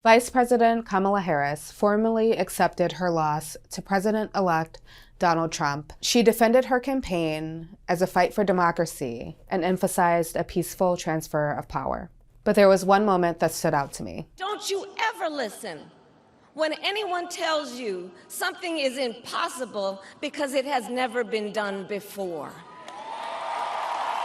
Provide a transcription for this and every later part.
Vice President Kamala Harris formally accepted her loss to President-elect Donald Trump. She defended her campaign as a fight for democracy and emphasized a peaceful transfer of power. But there was one moment that stood out to me. Don't you ever listen when anyone tells you something is impossible because it has never been done before.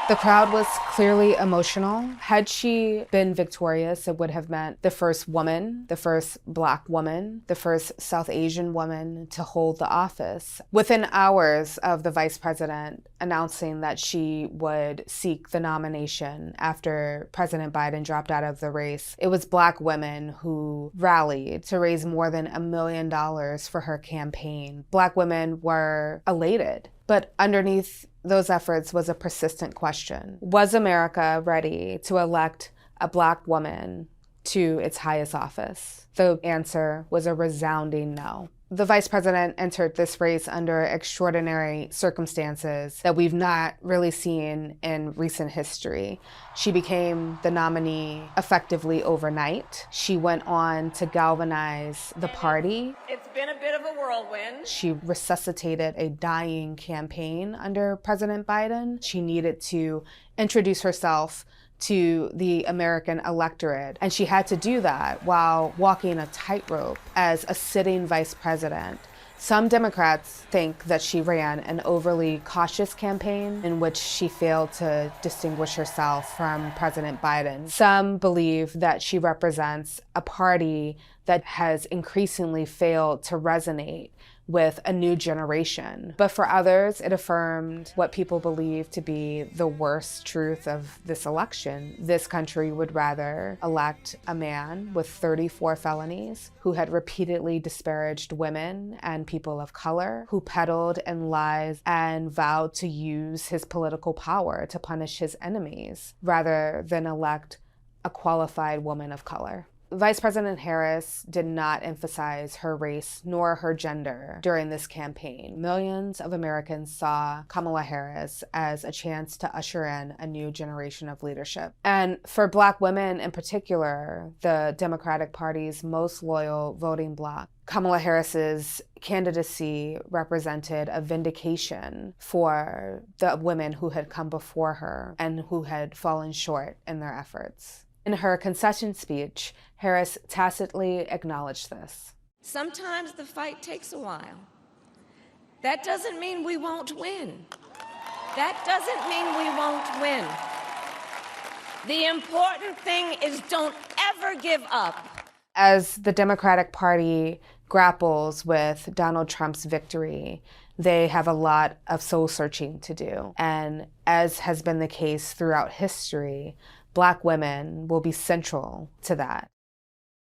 The crowd was clearly emotional. Had she been victorious, it would have meant the first woman, the first Black woman, the first South Asian woman to hold the office. Within hours of the vice president announcing that she would seek the nomination after President Biden dropped out of the race, it was Black women who rallied to raise more than $1 million for her campaign. Black women were elated. But underneath those efforts was a persistent question. Was America ready to elect a Black woman to its highest office? The answer was a resounding no. The vice president entered this race under extraordinary circumstances that we've not really seen in recent history. She became the nominee effectively overnight. She went on to galvanize the party. It's been a bit of a whirlwind. She resuscitated a dying campaign under President Biden. She needed to introduce herself to the American electorate. And she had to do that while walking a tightrope as a sitting vice president. Some Democrats think that she ran an overly cautious campaign in which she failed to distinguish herself from President Biden. Some believe that she represents a party that has increasingly failed to resonate with a new generation. But for others, it affirmed what people believe to be the worst truth of this election. This country would rather elect a man with 34 felonies who had repeatedly disparaged women and people of color, who peddled in lies and vowed to use his political power to punish his enemies, rather than elect a qualified woman of color. Vice President Harris did not emphasize her race nor her gender during this campaign. Millions of Americans saw Kamala Harris as a chance to usher in a new generation of leadership. And for Black women in particular, the Democratic Party's most loyal voting bloc, Kamala Harris's candidacy represented a vindication for the women who had come before her and who had fallen short in their efforts. In her concession speech, Harris tacitly acknowledged this. Sometimes the fight takes a while. That doesn't mean we won't win. That doesn't mean we won't win. The important thing is don't ever give up. As the Democratic Party grapples with Donald Trump's victory, they have a lot of soul searching to do. And as has been the case throughout history, Black women will be central to that.